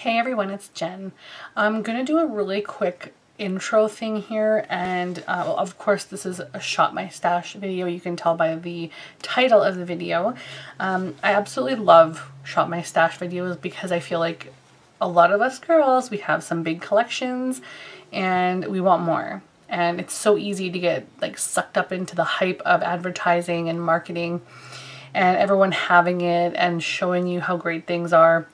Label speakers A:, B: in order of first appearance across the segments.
A: Hey everyone, it's Jen. I'm gonna do a really quick intro thing here, and of course this is a Shop My Stash video. You can tell by the title of the video. I absolutely love Shop My Stash videos because I feel like a lot of us girls, we have some big collections and we want more. And it's so easy to get like sucked up into the hype of advertising and marketing and everyone having it and showing you how great things are.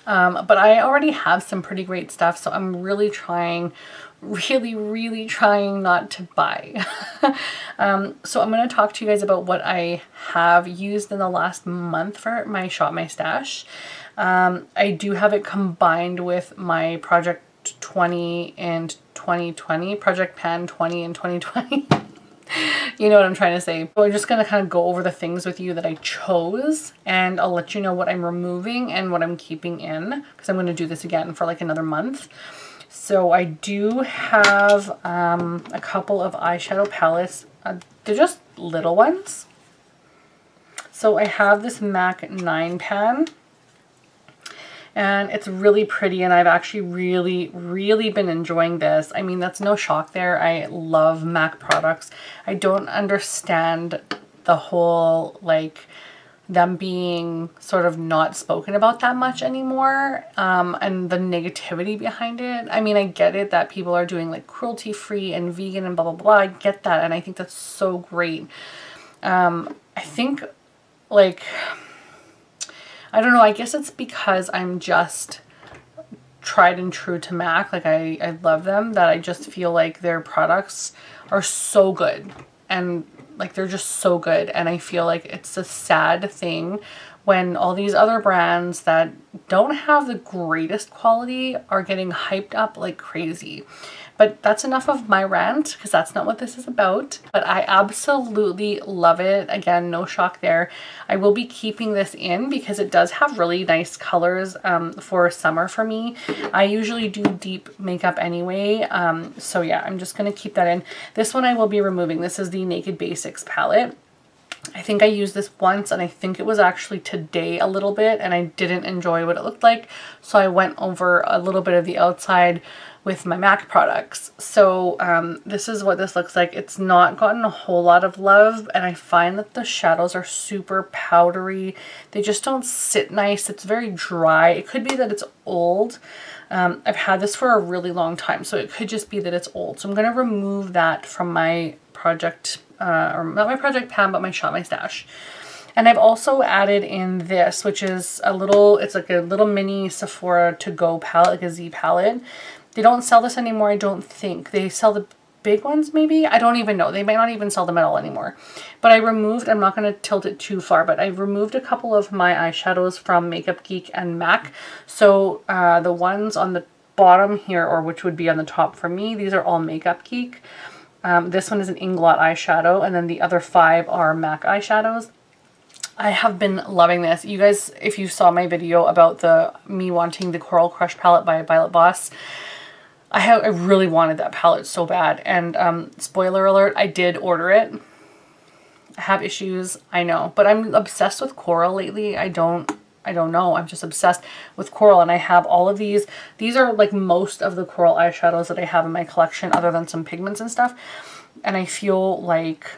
A: But I already have some pretty great stuff, so I'm really trying not to buy. So I'm going to talk to you guys about what I have used in the last month for my Shop My Stash. I do have it combined with my Project 20 and 2020, Project Pan 20 and 2020. You know what I'm trying to say. So I'm just going to kind of go over the things with you that I chose, and I'll let you know what I'm removing and what I'm keeping in, because I'm going to do this again for like another month. So I do have a couple of eyeshadow palettes. They're just little ones. So I have this MAC 9 pan. And it's really pretty, and I've actually really been enjoying this. I mean, that's no shock there. I love MAC products. I don't understand the whole, like, them being sort of not spoken about that much anymore, and the negativity behind it. I mean, I get it that people are doing like cruelty-free and vegan and blah, blah, blah. I get that, and I think that's so great. I think, like, I don't know, I guess it's because I'm just tried and true to MAC. Like I love them, that I just feel like their products are so good. And like they're just so good. And I feel like it's a sad thing when all these other brands that don't have the greatest quality are getting hyped up like crazy. But that's enough of my rant, because that's not what this is about. But I absolutely love it. Again, no shock there. I will be keeping this in because it does have really nice colors for summer for me. I usually do deep makeup anyway. So yeah, I'm just going to keep that in. This one I will be removing. This is the Naked Basics palette. I think I used this once, and I think it was actually today a little bit, and I didn't enjoy what it looked like. So I went over a little bit of the outside with my MAC products. So this is what this looks like. It's not gotten a whole lot of love, and I find that the shadows are super powdery. They just don't sit nice. It's very dry. It could be that it's old. I've had this for a really long time, so it could just be that it's old. So I'm going to remove that from my project, or not my Project Pan, but my Shop My Stash. And I've also added in this, which is a little, it's like a little mini Sephora to go palette, like a Z palette. They don't sell this anymore, I don't think. They sell the big ones maybe? I don't even know. They might not even sell them at all anymore. But I removed, I'm not going to tilt it too far, but I removed a couple of my eyeshadows from Makeup Geek and MAC. So the ones on the bottom here, or which would be on the top for me, these are all Makeup Geek. This one is an Inglot eyeshadow, and then the other 5 are MAC eyeshadows. I have been loving this. You guys, if you saw my video about me wanting the Coral Crush palette by Violet Voss, I really wanted that palette so bad. And spoiler alert, I did order it. I have issues, I know, but I'm obsessed with coral lately. I don't know. I'm just obsessed with coral, and I have all of these. These are like most of the coral eyeshadows that I have in my collection, other than some pigments and stuff. And I feel like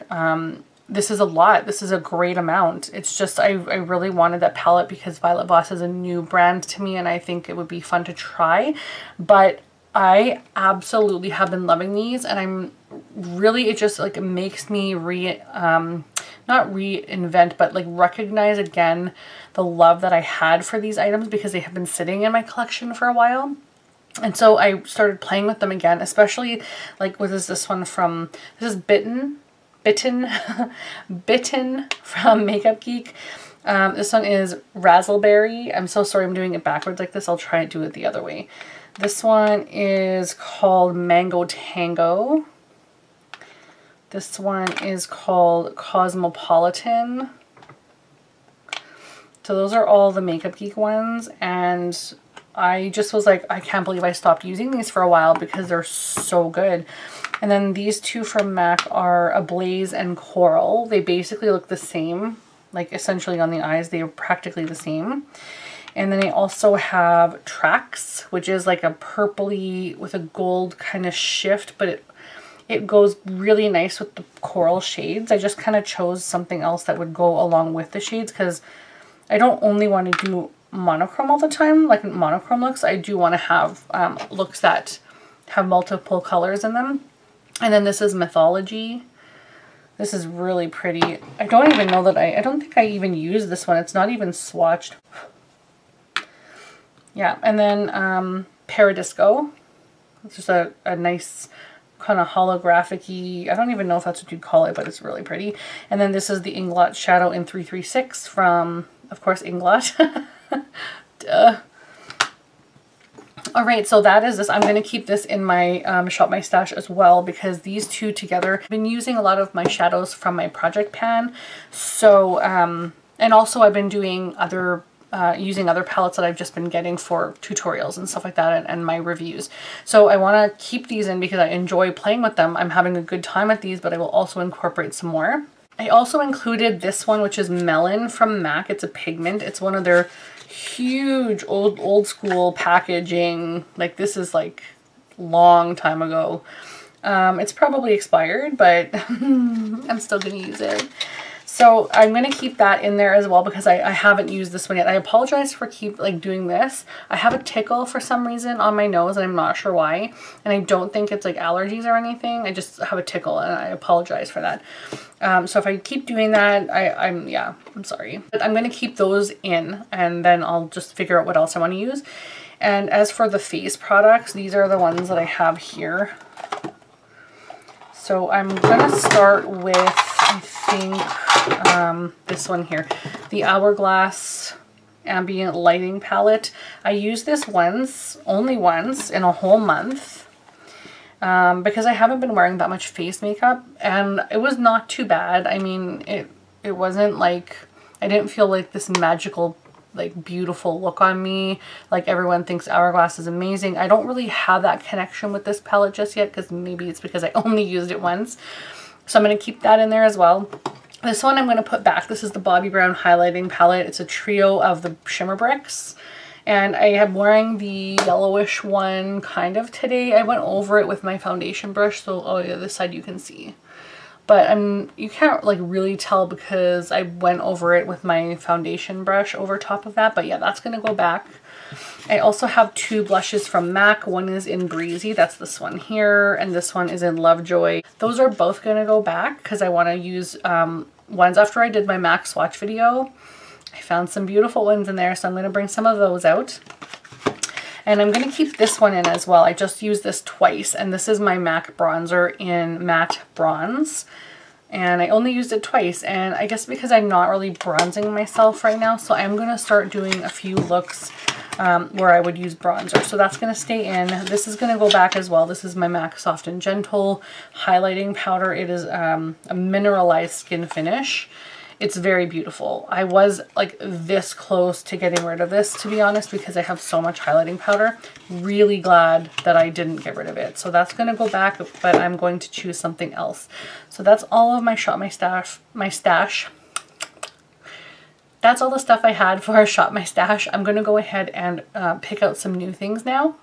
A: this is a lot. This is a great amount. It's just I really wanted that palette because Violet Voss is a new brand to me, and I think it would be fun to try. But I absolutely have been loving these, and I'm really, it just like it makes me not reinvent, but like recognize again the love that I had for these items, because they have been sitting in my collection for a while. And so I started playing with them again, especially like what is this one from, this is Bitten from Makeup Geek. This one is Razzleberry. I'm so sorry I'm doing it backwards like this. I'll try and do it the other way. This one is called Mango Tango. This one is called Cosmopolitan. So those are all the Makeup Geek ones, and I just was like, I can't believe I stopped using these for a while because they're so good. And then these 2 from MAC are Ablaze and Coral. They basically look the same, like essentially on the eyes, they are practically the same. And then I also have Tracks, which is like a purpley with a gold kind of shift, but it goes really nice with the coral shades. I just kind of chose something else that would go along with the shades because I don't only want to do monochrome all the time, like monochrome looks. I do want to have looks that have multiple colors in them. And then this is Mythology. This is really pretty. I don't even know that I don't think I even used this one. It's not even swatched. Yeah, and then Paradisco. It's just a nice kind of holographic-y, I don't even know if that's what you'd call it, but it's really pretty. And then this is the Inglot Shadow in 336 from, of course, Inglot. Duh. Alright, so that is this. I'm going to keep this in my Shop My Stash as well because these two together, I've been using a lot of my shadows from my project pan. So, and also I've been doing other using other palettes that I've just been getting for tutorials and stuff like that and my reviews. So I want to keep these in because I enjoy playing with them. I'm having a good time at these, but I will also incorporate some more. I also included this one, which is Melon from MAC. It's a pigment. It's one of their huge old school packaging. Like this is like long time ago. It's probably expired, but I'm still going to use it. So I'm going to keep that in there as well because I haven't used this one yet. I apologize for doing this. I have a tickle for some reason on my nose and I'm not sure why. And I don't think it's like allergies or anything. I just have a tickle and I apologize for that. So if I keep doing that, I'm sorry. But I'm going to keep those in and then I'll just figure out what else I want to use. And as for the face products, these are the ones that I have here. So I'm going to start with, I think, this one here, the Hourglass Ambient Lighting Palette. I used this once, only once, in a whole month because I haven't been wearing that much face makeup and it was not too bad. I mean, it wasn't like, I didn't feel like this magical like beautiful look on me like everyone thinks Hourglass is amazing. I don't really have that connection with this palette just yet because maybe it's because I only used it once. So I'm going to keep that in there as well. This one I'm going to put back. This is the Bobbi Brown Highlighting Palette. It's a trio of the shimmer bricks. And I am wearing the yellowish one kind of today. I went over it with my foundation brush. So, oh yeah, this side you can see. But you can't like really tell because I went over it with my foundation brush over top of that. But yeah, that's going to go back. I also have two blushes from MAC. One is in Breezy. That's this one here. And this one is in Lovejoy. Those are both going to go back because I want to use ones after I did my MAC swatch video. I found some beautiful ones in there. So I'm going to bring some of those out. And I'm going to keep this one in as well. I just used this twice. And this is my MAC bronzer in Matte Bronze. And I only used it twice. And I guess because I'm not really bronzing myself right now. So I'm going to start doing a few looks where I would use bronzer. So that's going to stay in. This is going to go back as well. This is my MAC Soft and Gentle highlighting powder. It is a mineralized skin finish. It's very beautiful. I was like this close to getting rid of this, to be honest, because I have so much highlighting powder. Really glad that I didn't get rid of it. So that's going to go back, but I'm going to choose something else. So that's all of my Shop My Stash. That's all the stuff I had for Shop My Stash. I'm going to go ahead and pick out some new things now.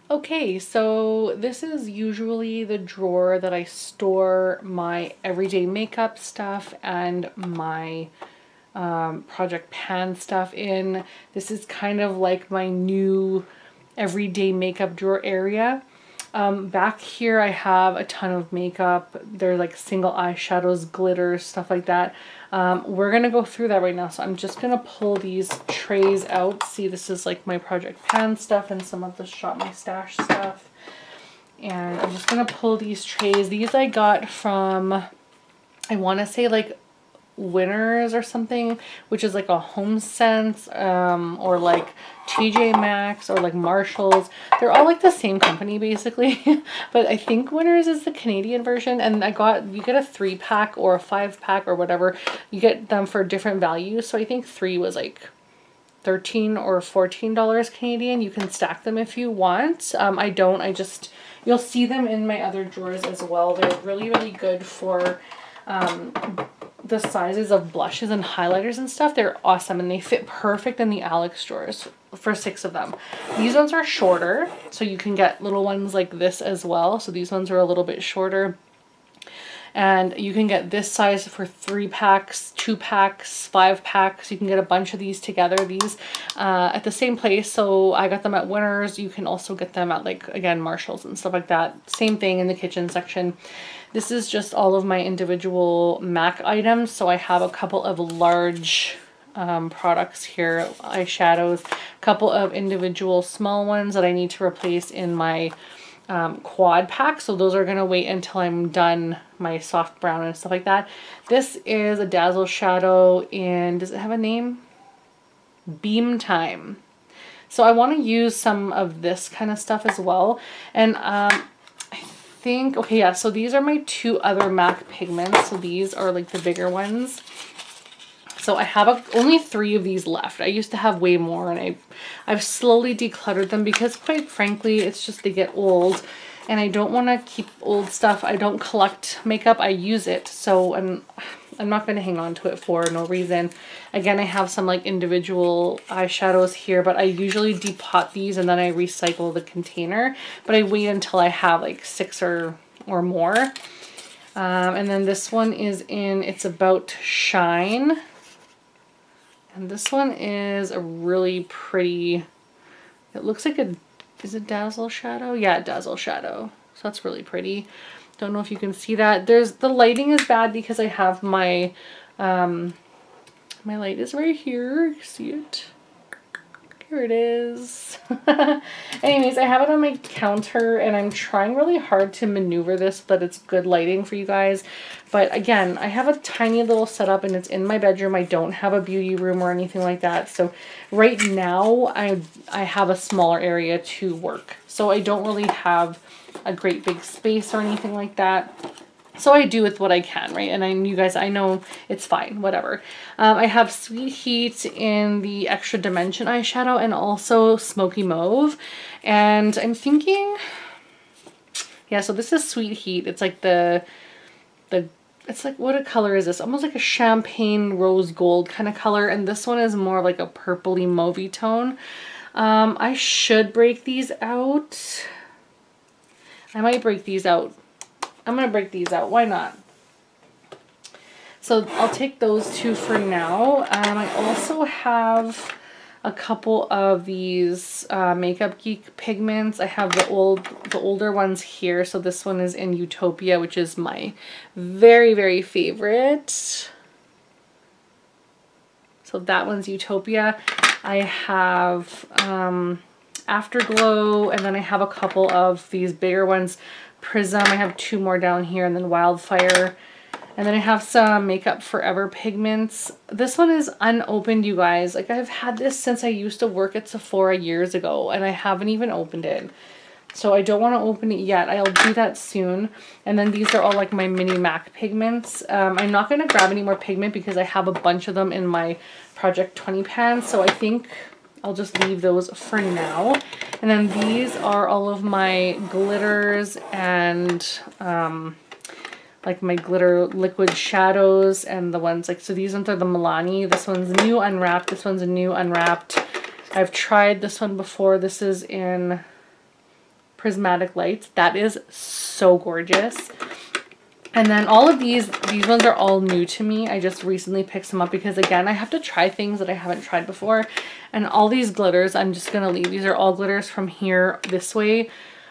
A: Okay, so this is usually the drawer that I store my everyday makeup stuff and my project pan stuff in. This is kind of like my new everyday makeup drawer area. Back here I have a ton of makeup. They're like single eyeshadows, glitters, stuff like that. We're gonna go through that right now. So I'm just gonna pull these trays out. See, this is like my project pan stuff and some of the Shop My Stash stuff. And I'm just gonna pull these trays. These I got from, I wanna say like Winners or something, which is like a Home Sense or like TJ Maxx or like Marshalls. They're all like the same company basically, but I think Winners is the Canadian version. And you get a 3-pack or a 5-pack or whatever. You get them for different values. So I think 3 was like $13 or $14 Canadian. You can stack them if you want. I don't. You'll see them in my other drawers as well. They're really, really good for the sizes of blushes and highlighters and stuff. They're awesome and they fit perfect in the Alex drawers for 6 of them. These ones are shorter, so you can get little ones like this as well. So these ones are a little bit shorter. And you can get this size for 3 packs, 2 packs, 5 packs. You can get a bunch of these together, these at the same place. So I got them at Winners. You can also get them at, like, again, Marshalls and stuff like that. Same thing in the kitchen section. This is just all of my individual MAC items. So I have a couple of large products here, eyeshadows, a couple of individual small ones that I need to replace in my quad pack, so those are gonna wait until I'm done my soft brown and stuff like that. This is a Dazzle Shadow in, does it have a name? Beam Time. So I want to use some of this kind of stuff as well. And I think, okay, yeah, so these are my 2 other MAC pigments. So these are like the bigger ones. So I have only 3 of these left. I used to have way more, and I've slowly decluttered them because, quite frankly, it's just they get old and I don't want to keep old stuff. I don't collect makeup, I use it. So I'm not going to hang on to it for no reason. Again, I have some like individual eyeshadows here, but I usually depot these and then I recycle the container. But I wait until I have like 6 or more. And then this one is in It's About Shine. And this one is a really pretty, it looks like a, is it Dazzle Shadow? Yeah, Dazzle Shadow. So that's really pretty. Don't know if you can see that. The lighting is bad because I have my, my light is right here. See it? Here it is. Anyways, I have it on my counter and I'm trying really hard to maneuver this so that it's good lighting for you guys. But again, I have a tiny little setup and it's in my bedroom. I don't have a beauty room or anything like that. So right now I have a smaller area to work. So I don't really have a great big space or anything like that. So I do with what I can, right? And you guys, I know it's fine, whatever. I have Sweet Heat in the Extra Dimension eyeshadow and also Smoky Mauve. And I'm thinking, yeah, so this is Sweet Heat. It's like it's like, what a color is this? Almost like a champagne rose gold kind of color. And this one is more like a purpley mauvey tone. I should break these out. I might break these out. I'm going to break these out. Why not? So I'll take those 2 for now. I also have a couple of these Makeup Geek pigments. I have the older ones here. So this one is in Utopia, which is my very, very favorite. So that one's Utopia. I have Afterglow, and then I have a couple of these bigger ones. Prism, I have 2 more down here, and then Wildfire. And then I have some Makeup Forever pigments. This one is unopened, you guys. Like, I've had this since I used to work at Sephora years ago, and I haven't even opened it. So I don't want to open it yet. I'll do that soon. And then these are all like my mini MAC pigments. I'm not going to grab any more pigment because I have a bunch of them in my Project 20 pan. So I think I'll just leave those for now. And then these are all of my glitters and like my glitter liquid shadows and the ones like, so these ones are the Milani. This one's new unwrapped. This one's a new unwrapped. I've tried this one before. This is in Prismatic Lights. That is so gorgeous. And then all of these ones are all new to me. I just recently picked them up because, again, I have to try things that I haven't tried before. And all these glitters, I'm just going to leave. These are all glitters from here this way.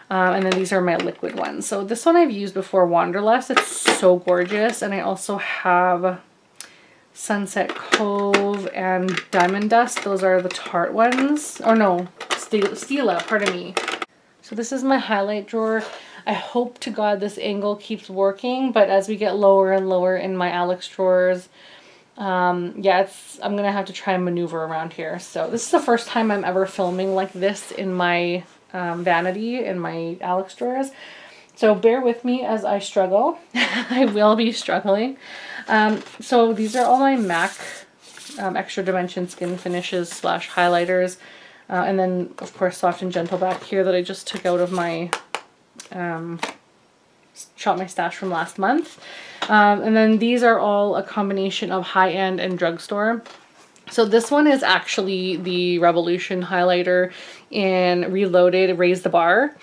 A: And then these are my liquid ones. So this one I've used before, Wanderlust. It's so gorgeous. And I also have Sunset Cove and Diamond Dust. Those are the Tarte ones. Or no, Stila, pardon me. So this is my highlight drawer. I hope to God this angle keeps working, but as we get lower and lower in my Alex drawers, yeah, I'm gonna have to try and maneuver around here. So this is the first time I'm ever filming like this in my vanity, in my Alex drawers. So bear with me as I struggle. I will be struggling. So these are all my MAC Extra Dimension Skin Finishes / highlighters. And then, of course, Soft and Gentle back here that I just took out of my Shop My Stash from last month. And then these are all a combination of high-end and drugstore. So this one is actually the Revolution highlighter in Reloaded Raise the Bar.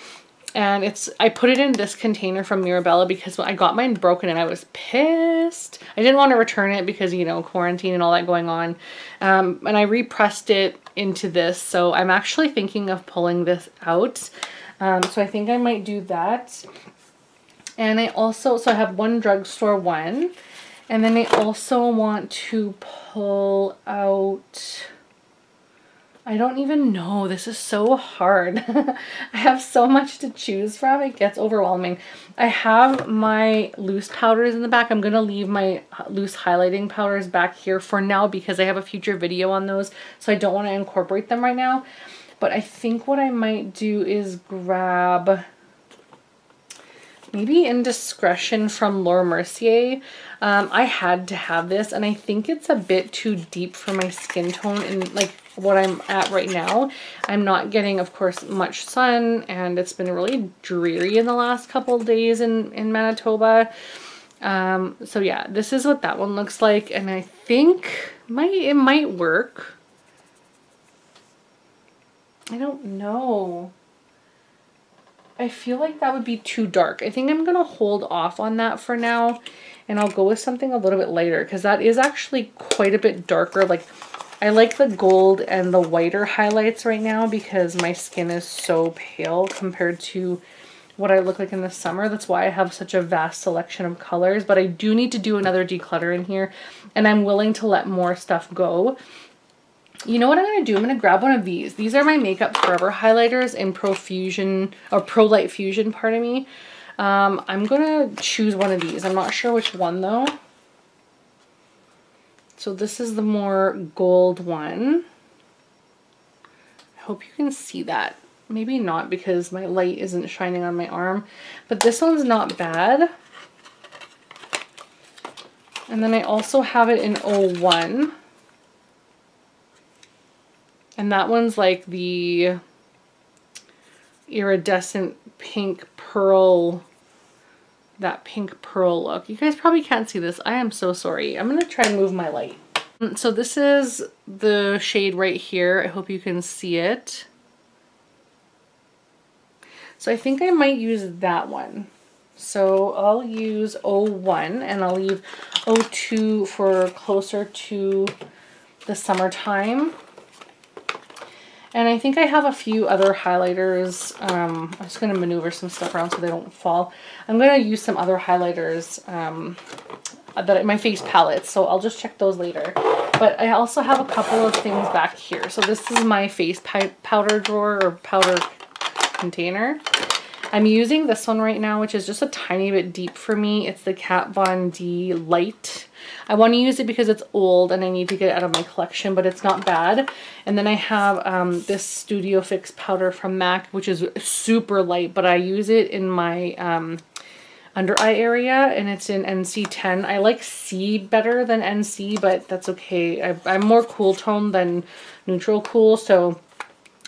A: And I put it in this container from Mirabella because I got mine broken and I was pissed. I didn't want to return it because, you know, quarantine and all that going on. And I repressed it into this. So I'm actually thinking of pulling this out. So I think I might do that. And I also, so I have one drugstore one. And then I also want to pull out, I don't even know. This is so hard. I have so much to choose from. It gets overwhelming. I have my loose powders in the back. I'm going to leave my loose highlighting powders back here for now because I have a future video on those. So I don't want to incorporate them right now. But I think what I might do is grab maybe Indiscretion from Laura Mercier. I had to have this and I think it's a bit too deep for my skin tone and like what I'm at right now. I'm not getting, of course, much sun and it's been really dreary in the last couple of days in Manitoba. So yeah, this is what that one looks like and I think it might work. I don't know. I feel like that would be too dark. I think I'm going to hold off on that for now and I'll go with something a little bit lighter because that is actually quite a bit darker. Like I like the gold and the whiter highlights right now because my skin is so pale compared to what I look like in the summer. That's why I have such a vast selection of colors, but I do need to do another declutter in here and I'm willing to let more stuff go. You know what I'm going to do? I'm going to grab one of these. These are my Makeup Forever highlighters in Pro Fusion, or Pro Light Fusion, pardon me. I'm going to choose one of these. I'm not sure which one though. So this is the more gold one. I hope you can see that. Maybe not because my light isn't shining on my arm. But this one's not bad. And then I also have it in 01. And that one's like the iridescent pink pearl, that pink pearl look. You guys probably can't see this. I am so sorry. I'm going to try and move my light. So this is the shade right here. I hope you can see it. So I think I might use that one. So I'll use 01 and I'll leave 02 for closer to the summertime. And I think I have a few other highlighters. I'm just going to maneuver some stuff around so they don't fall. I'm going to use some other highlighters that my face palettes, so I'll just check those later. But I also have a couple of things back here. So this is my face powder drawer or powder container. I'm using this one right now, which is just a tiny bit deep for me. It's the Kat Von D Light. I want to use it because it's old and I need to get it out of my collection, but it's not bad. And then I have this Studio Fix powder from MAC, which is super light, but I use it in my under eye area and it's in NC10. I like C better than NC, but that's okay. I'm more cool tone than neutral cool. So,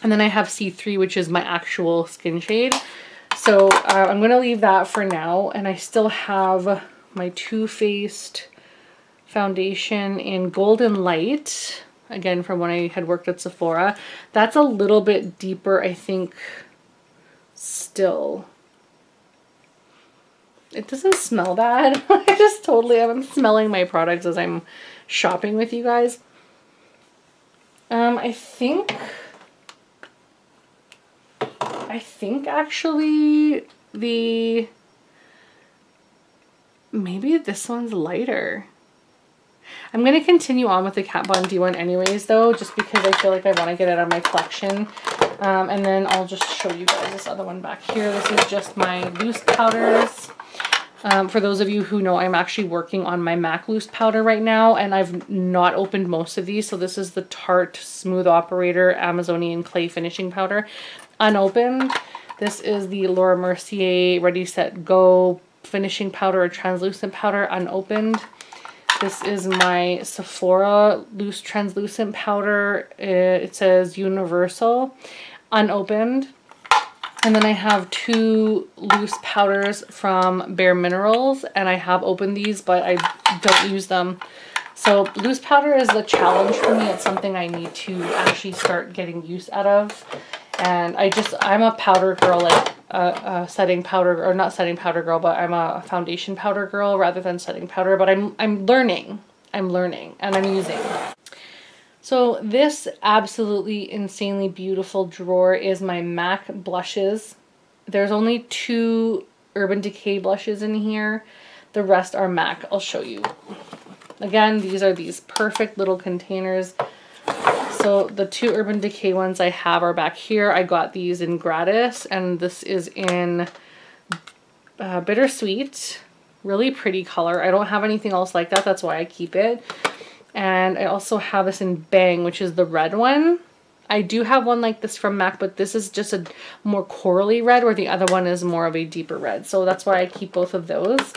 A: and then I have C3, which is my actual skin shade. So I'm going to leave that for now. And I still have my Too Faced foundation in Golden Light, again from when I had worked at Sephora. That's a little bit deeper, I think, still. It doesn't smell bad. I just totally, I'm smelling my products as I'm shopping with you guys. I think actually maybe this one's lighter. I'm going to continue on with the Kat Von D one anyways though, just because I feel like I want to get it out of my collection. And then I'll just show you guys this other one back here. This is just my loose powders. For those of you who know, I'm actually working on my MAC loose powder right now and I've not opened most of these. So this is the Tarte Smooth Operator Amazonian Clay Finishing Powder. Unopened. This is the Laura Mercier Ready Set Go Finishing Powder or Translucent Powder, unopened. This is my Sephora Loose Translucent Powder. It says Universal, unopened. And then I have 2 loose powders from Bare Minerals, and I have opened these, but I don't use them. So loose powder is a challenge for me. It's something I need to actually start getting use out of. And I'm a powder girl, like a setting powder, or not setting powder girl, but I'm a foundation powder girl rather than setting powder. But I'm learning, and I'm using. So this absolutely insanely beautiful drawer is my MAC blushes. There's only 2 Urban Decay blushes in here. The rest are MAC. I'll show you. Again, these are these perfect little containers. So the 2 Urban Decay ones I have are back here. I got these in gratis, and this is in Bittersweet. Really pretty color. I don't have anything else like that. That's why I keep it. And I also have this in Bang, which is the red one. I do have one like this from MAC, but this is just a more corally red, where the other one is more of a deeper red. So that's why I keep both of those.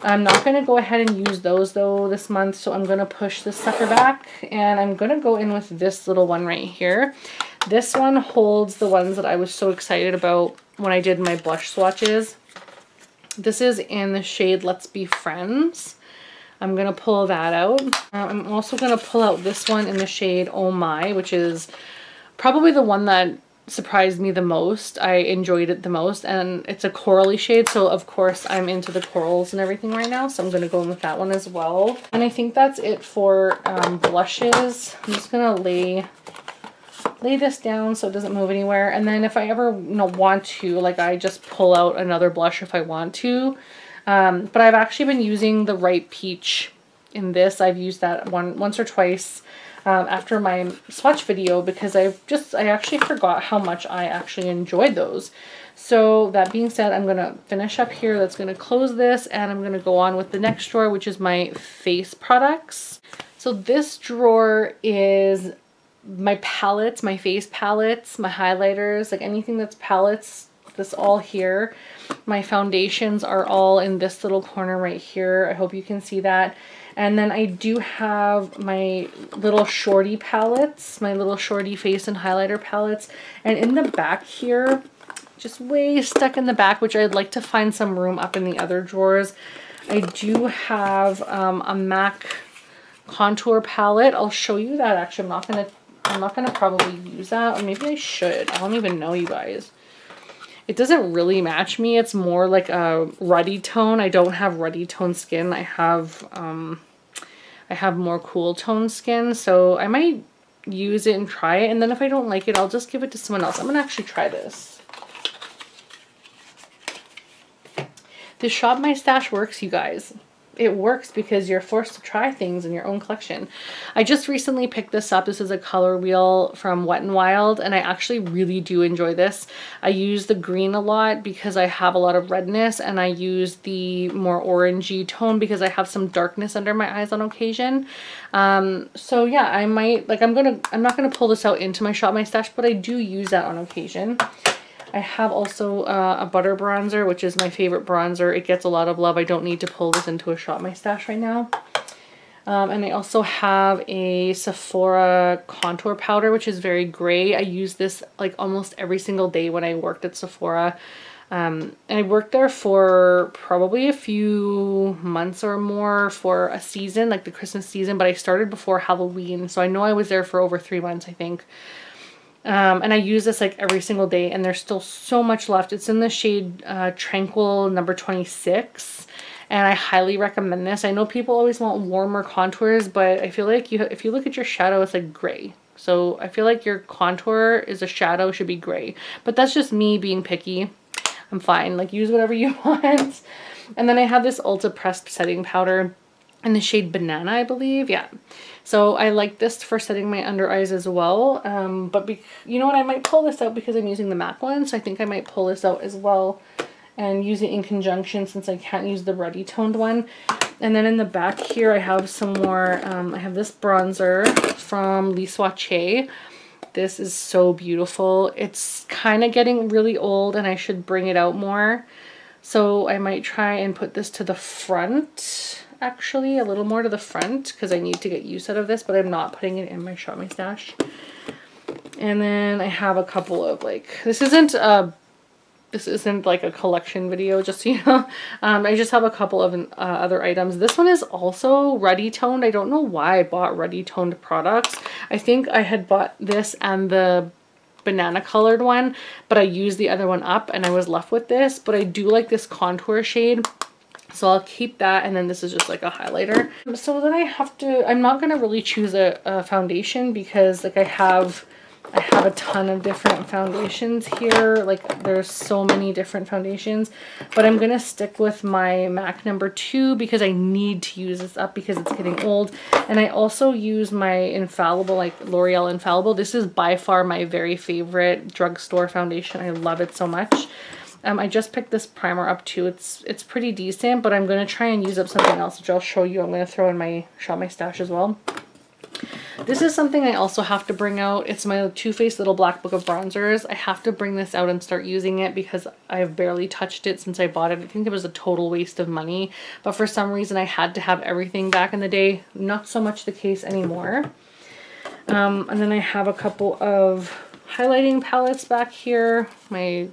A: I'm not going to go ahead and use those though this month, so I'm going to push this sucker back, and I'm going to go in with this little one right here. This one holds the ones that I was so excited about when I did my blush swatches. This is in the shade Let's Be Friends. I'm going to pull that out. I'm also going to pull out this one in the shade Oh My, which is probably the one that surprised me the most. I enjoyed it the most, and it's a corally shade, so of course I'm into the corals and everything right now, so I'm going to go in with that one as well. And I think that's it for blushes. I'm just going to lay this down so it doesn't move anywhere, and then if I ever want to, like, I just pull out another blush if I want to. But I've actually been using the Ripe Peach in this. I've used that once or twice after my swatch video, because I actually forgot how much I actually enjoyed those. So that being said, I'm going to finish up here. That's going to close this, and I'm going to go on with the next drawer, which is my face products. So this drawer is my palettes, my face palettes, my highlighters, like anything that's palettes, this all here. My foundations are all in this little corner right here. I hope you can see that. And then I do have my little shorty palettes, my little shorty face and highlighter palettes. And in the back here, just way stuck in the back, which I'd like to find some room up in the other drawers, I do have a MAC contour palette. I'll show you that. Actually, I'm not gonna probably use that, or maybe I should. I don't even know, you guys. It doesn't really match me. It's more like a ruddy tone. I don't have ruddy tone skin. I have more cool tone skin, so I might use it and try it, and then if I don't like it, I'll just give it to someone else. I'm gonna actually try this. This Shop My Stash works, you guys. It works because you're forced to try things in your own collection. I just recently picked this up. This is a color wheel from Wet n Wild, and I actually really do enjoy this. I use the green a lot because I have a lot of redness, and I use the more orangey tone because I have some darkness under my eyes on occasion. So yeah, I might, like, I'm not gonna pull this out into my Shop My Stash, but I do use that on occasion. I have also a butter bronzer, which is my favorite bronzer. It gets a lot of love. I don't need to pull this into a Shop My Stash right now. And I also have a Sephora contour powder, which is very gray. I use this like almost every single day when I worked at Sephora. And I worked there for probably a few months or more for a season, like the Christmas season, but I started before Halloween. So I know I was there for over 3 months, I think. And I use this like every single day, and there's still so much left. It's in the shade Tranquil number 26, and I highly recommend this. I know people always want warmer contours, but I feel like if you look at your shadow, it's like gray. So I feel like your contour is a shadow should be gray, but that's just me being picky. I'm fine, like use whatever you want. And then I have this Ulta pressed setting powder in the shade Banana, I believe. Yeah. So I like this for setting my under eyes as well. But you know what? I might pull this out because I'm using the MAC one. So I think I might pull this out as well and use it in conjunction since I can't use the ruddy toned one. And then in the back here, I have some more, I have this bronzer from Les Swatchés. This is so beautiful. It's kind of getting really old and I should bring it out more. So I might try and put this to the front, actually, a little more to the front because I need to get use out of this, but I'm not putting it in my Shop My Stash. And then I have a couple of like, this isn't a this isn't like a collection video, just so you know. I just have a couple of other items. This one is also ruddy toned. I don't know why I bought ruddy toned products. I think I had bought this and the banana colored one, but I used the other one up and I was left with this. But I do like this contour shade, so I'll keep that. And then this is just like a highlighter. So then I'm not gonna really choose a foundation because like I have a ton of different foundations here. Like there's so many different foundations, but I'm gonna stick with my MAC #2 because I need to use this up because it's getting old. And I also use my Infallible, like L'Oreal Infallible. This is by far my very favorite drugstore foundation. I love it so much. I just picked this primer up too. It's pretty decent, but I'm gonna try and use up something else, which I'll show you. I'm gonna throw in my Shop My Stash as well. This is something I also have to bring out. It's my Too Faced Little Black Book of Bronzers. I have to bring this out and start using it because I've barely touched it since I bought it. I think it was a total waste of money, but for some reason I had to have everything back in the day. Not so much the case anymore. And then I have a couple of highlighting palettes back here, my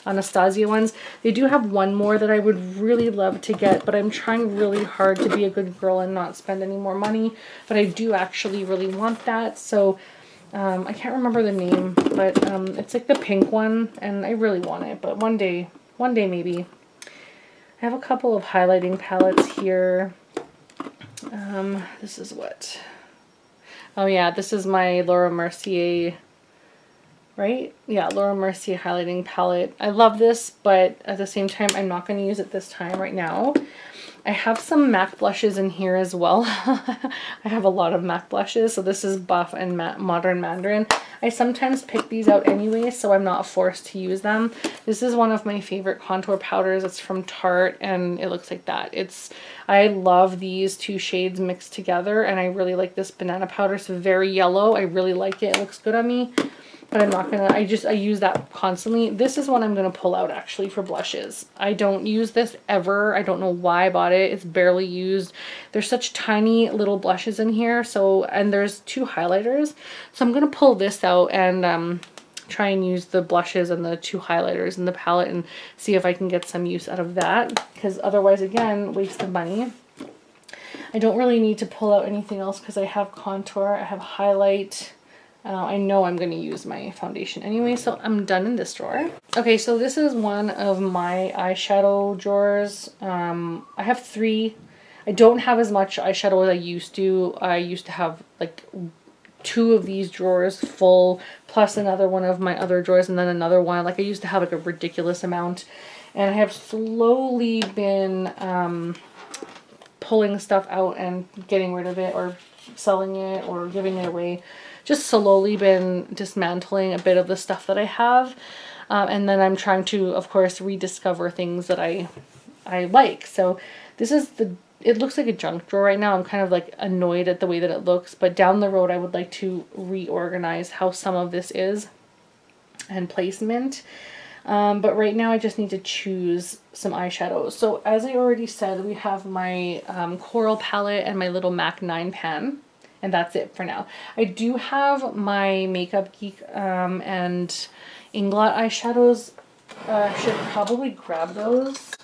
A: Anastasia ones. They do have one more that I would really love to get, but I'm trying really hard to be a good girl and not spend any more money, but I do actually really want that. So I can't remember the name, but it's like the pink one and I really want it, but one day maybe. I have a couple of highlighting palettes here. This is what? Oh yeah, this is my Laura Mercier, right? Yeah, Laura Mercier highlighting palette. I love this, but at the same time, I'm not going to use it this time right now. I have some MAC blushes in here as well. I have a lot of MAC blushes. So this is Buff and Modern Mandarin. I sometimes pick these out anyway, so I'm not forced to use them. This is one of my favorite contour powders. It's from Tarte and it looks like that. I love these two shades mixed together and I really like this banana powder. It's very yellow. I really like it. It looks good on me. But I'm not gonna, I use that constantly. This is one I'm gonna pull out actually for blushes. I don't use this ever. I don't know why I bought it. It's barely used. There's such tiny little blushes in here. So, and there's two highlighters. So I'm gonna pull this out and try and use the blushes and the two highlighters in the palette and see if I can get some use out of that. Because otherwise, again, waste of money. I don't really need to pull out anything else because I have contour, I have highlight. I know I'm going to use my foundation anyway, so I'm done in this drawer. Okay, so this is one of my eyeshadow drawers. I have 3. I don't have as much eyeshadow as I used to. I used to have like 2 of these drawers full, plus another one of my other drawers, and then another one. Like I used to have like a ridiculous amount, and I have slowly been pulling stuff out and getting rid of it or selling it or giving it away. Just slowly been dismantling a bit of the stuff that I have, and then I'm trying to, of course, rediscover things that I like. So this is it looks like a junk drawer right now. I'm kind of like annoyed at the way that it looks, but down the road I would like to reorganize how some of this is and placement. But right now I just need to choose some eyeshadows. So as I already said, we have my Coral palette and my little MAC 9 pan. And that's it for now. I do have my Makeup Geek and Inglot eyeshadows. Should probably grab those.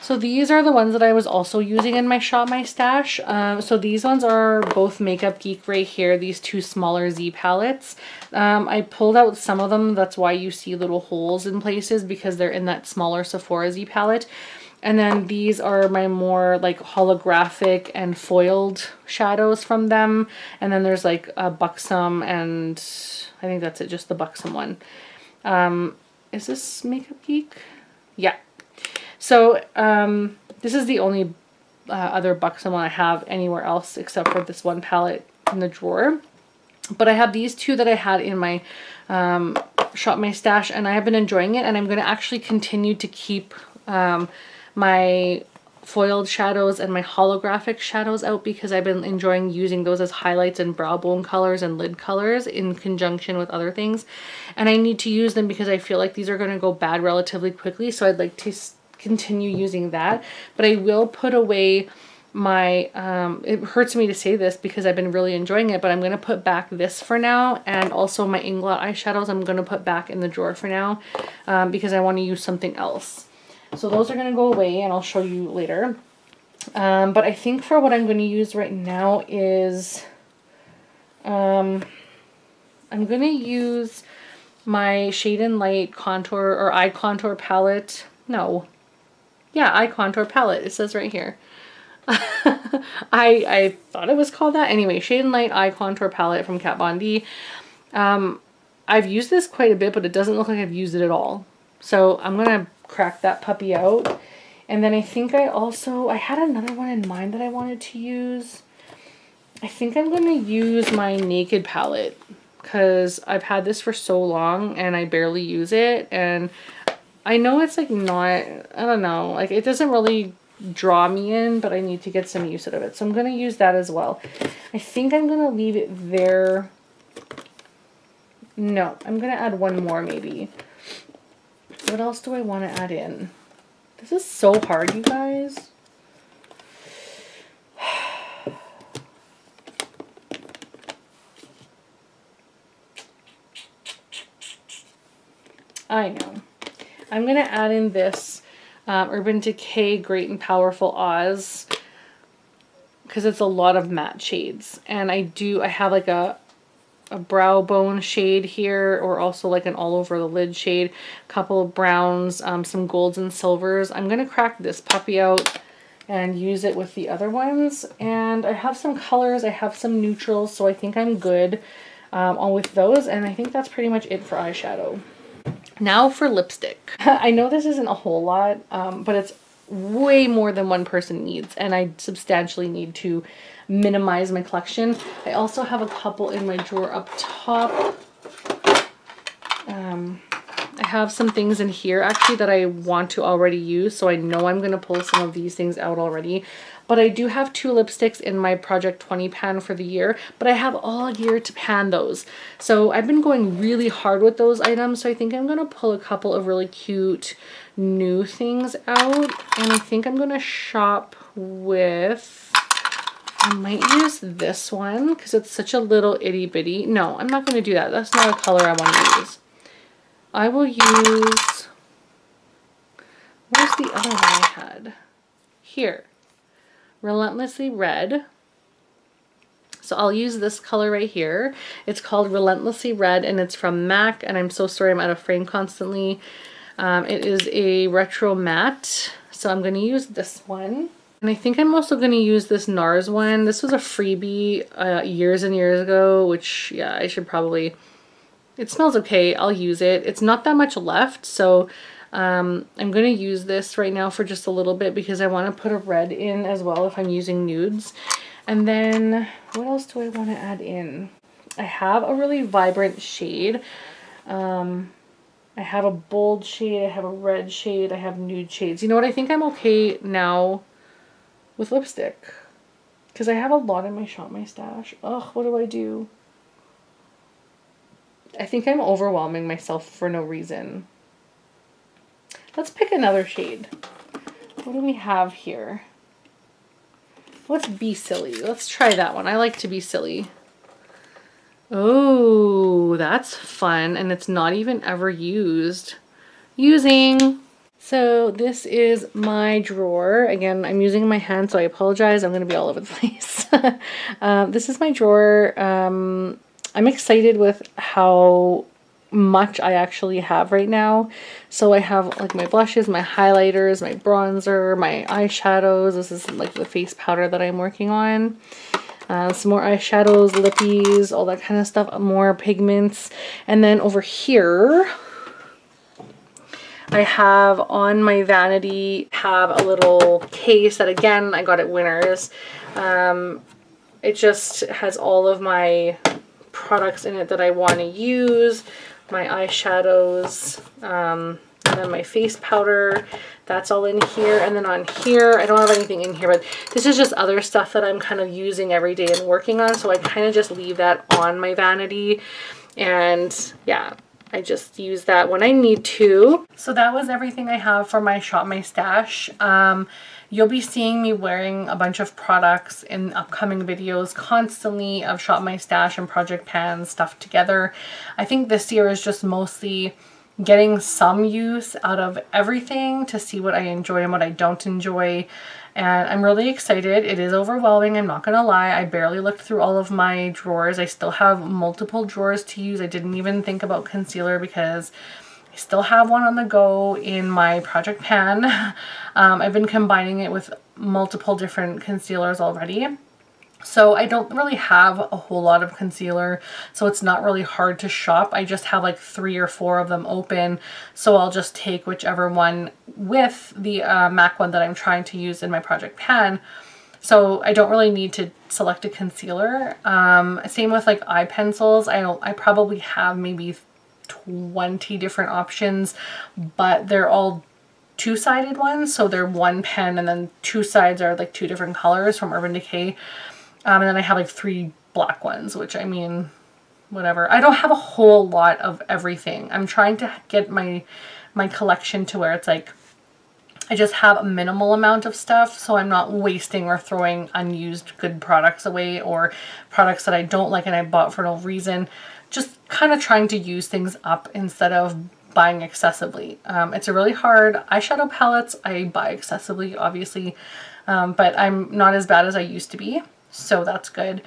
A: So these are the ones that I was also using in my Shop My Stash. So these ones are both Makeup Geek right here, these 2 smaller Z palettes. I pulled out some of them, that's why you see little holes in places, because they're in that smaller Sephora Z palette. And then these are my more like holographic and foiled shadows from them. And then there's like a Buxom, and I think that's it, just the Buxom one. Is this Makeup Geek? Yeah. So this is the only other Buxom one I have anywhere else except for this one palette in the drawer. But I have these 2 that I had in my Shop My Stash, and I have been enjoying it, and I'm going to actually continue to keep my foiled shadows and my holographic shadows out because I've been enjoying using those as highlights and brow bone colors and lid colors in conjunction with other things. And I need to use them because I feel like these are going to go bad relatively quickly, so I'd like to continue using that, but I will put away my, it hurts me to say this because I've been really enjoying it, but I'm going to put back this for now, and also my Inglot eyeshadows I'm going to put back in the drawer for now, because I want to use something else. So those are going to go away, and I'll show you later. But I think for what I'm going to use right now is, I'm going to use my Shade and Light contour or eye contour palette. No. Yeah, eye contour palette. It says right here. I thought it was called that. Anyway, Shade and Light eye contour palette from Kat Von D. I've used this quite a bit, but it doesn't look like I've used it at all. So I'm going to crack that puppy out. And then I think I had another one in mind that I wanted to use. I think I'm going to use my Naked palette because I've had this for so long and I barely use it. And I know it's like not, I don't know, like it doesn't really draw me in, but I need to get some use out of it. So I'm going to use that as well. I think I'm going to leave it there. No, I'm going to add one more maybe. What else do I want to add in? This is so hard, you guys. I know. I'm going to add in this Urban Decay Great and Powerful Oz because it's a lot of matte shades. And I have like a brow bone shade here, or also like an all over the lid shade, a couple of browns, some golds and silvers. I'm going to crack this puppy out and use it with the other ones. And I have some colors, I have some neutrals, so I think I'm good with those. And I think that's pretty much it for eyeshadow. Now for lipstick. I know this isn't a whole lot, but it's way more than one person needs, and I substantially need to minimize my collection. I also have a couple in my drawer up top. I have some things in here actually that I want to already use, so I know I'm going to pull some of these things out already. But I do have 2 lipsticks in my Project 20 pan for the year, but I have all year to pan those. So I've been going really hard with those items, so I think I'm going to pull a couple of really cute new things out. And I think I'm going to shop with, I might use this one because it's such a little itty bitty. No, I'm not going to do that. That's not a color I want to use. I will use, where's the other one I had? Here. Relentlessly Red. So I'll use this color right here. It's called Relentlessly Red and it's from MAC, and I'm so sorry I'm out of frame constantly. It is a retro matte, so I'm going to use this one. And I think I'm also going to use this NARS one. This was a freebie years and years ago, which, yeah, I should probably, it smells okay. I'll use it. It's not that much left, so I'm going to use this right now for just a little bit because I want to put a red in as well if I'm using nudes. And then what else do I want to add in? I have a really vibrant shade. I have a bold shade, I have a red shade, I have nude shades. You know what? I think I'm okay now with lipstick because I have a lot in my Shop My Stash. Ugh, what do I do? I think I'm overwhelming myself for no reason. Let's pick another shade. What do we have here? Let's be silly. Let's try that one. I like to be silly. Oh, that's fun. And it's not even ever used. Using. So this is my drawer. Again, I'm using my hand, so I apologize. I'm going to be all over the place. This is my drawer. I'm excited with how much I actually have right now. So I have like my blushes, my highlighters, my bronzer, my eyeshadows. This is like the face powder that I'm working on. Some more eyeshadows, lippies, all that kind of stuff, more pigments. And then over here, I have on my vanity, have a little case that again, I got at Winners. It just has all of my products in it that I want to use. My eyeshadows, and then my face powder, that's all in here. And then on here, I don't have anything in here, but this is just other stuff that I'm kind of using every day and working on. So I kind of just leave that on my vanity. And yeah, I just use that when I need to. So that was everything I have for my Shop My Stash. You'll be seeing me wearing a bunch of products in upcoming videos constantly of Shop My Stash and Project Pan stuff together. I think this year is just mostly getting some use out of everything to see what I enjoy and what I don't enjoy. And I'm really excited. It is overwhelming, I'm not gonna lie. I barely looked through all of my drawers. I still have multiple drawers to use. I didn't even think about concealer because I still have one on the go in my Project Pan. I've been combining it with multiple different concealers already. So I don't really have a whole lot of concealer, so it's not really hard to shop. I just have like 3 or 4 of them open, so I'll just take whichever one with the MAC one that I'm trying to use in my Project Pan. So I don't really need to select a concealer. Same with like eye pencils. I probably have maybe 20 different options, but they're all two-sided ones, so they're one pen and then 2 sides are like 2 different colors from Urban Decay. And then I have like 3 black ones, which I mean, whatever. I don't have a whole lot of everything. I'm trying to get my collection to where it's like I just have a minimal amount of stuff, so I'm not wasting or throwing unused good products away or products that I don't like and I bought for no reason. Just kind of trying to use things up instead of buying excessively. It's a really hard. Eyeshadow palettes I buy excessively, obviously, but I'm not as bad as I used to be. So that's good.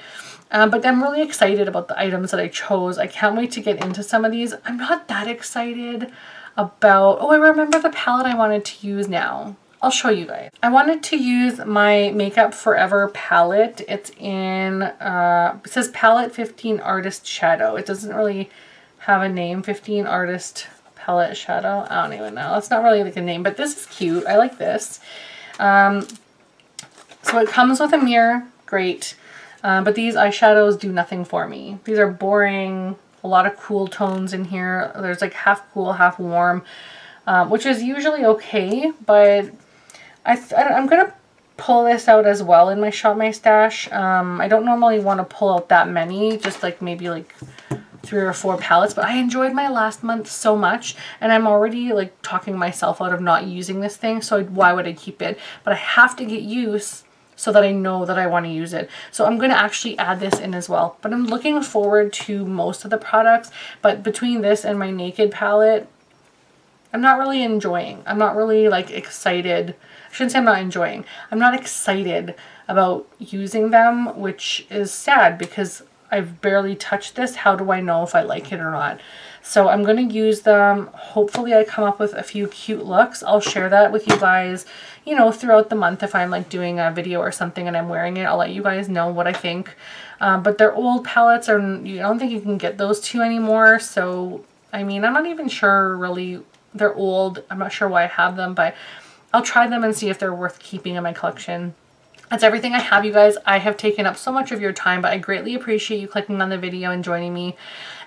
A: But I'm really excited about the items that I chose. I can't wait to get into some of these. I'm not that excited about... Oh, I remember the palette I wanted to use now. I'll show you guys. I wanted to use my Makeup Forever palette. It's in... it says Palette 15 Artist Shadow. It doesn't really have a name. 15 Artist Palette Shadow. I don't even know. It's not really like a name, but this is cute. I like this. So it comes with a mirror. Great. But these eyeshadows do nothing for me. These are boring, a lot of cool tones in here. There's like half cool, half warm, which is usually okay, but I'm going to pull this out as well in my Shop My Stash. I don't normally want to pull out that many, just like maybe like 3 or 4 palettes, but I enjoyed my last month so much, and I'm already like talking myself out of not using this thing, so why would I keep it? But I have to get used so that I know that I want to use it. So I'm going to actually add this in as well. But I'm looking forward to most of the products. But between this and my Naked palette, I'm not really enjoying. I'm not really like excited. I shouldn't say I'm not enjoying. I'm not excited about using them, which is sad because I've barely touched this. How do I know if I like it or not? So I'm going to use them. Hopefully I come up with a few cute looks. I'll share that with you guys, you know, throughout the month. If I'm like doing a video or something and I'm wearing it, I'll let you guys know what I think. But they're old palettes, I don't think you can get those 2 anymore. So, I mean, I'm not even sure really. They're old. I'm not sure why I have them, but I'll try them and see if they're worth keeping in my collection. That's everything I have, you guys. I have taken up so much of your time, but I greatly appreciate you clicking on the video and joining me.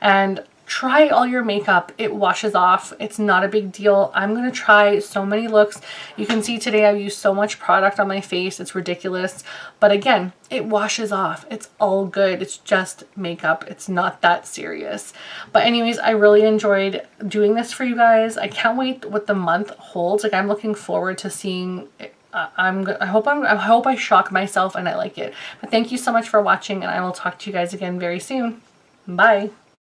A: And try all your makeup. It washes off. It's not a big deal. I'm going to try so many looks. You can see today I've used so much product on my face. It's ridiculous. But again, it washes off. It's all good. It's just makeup. It's not that serious. But anyways, I really enjoyed doing this for you guys. I can't wait what the month holds. Like, I'm looking forward to seeing it. I hope I shock myself and I like it. But thank you so much for watching, and I will talk to you guys again very soon. Bye.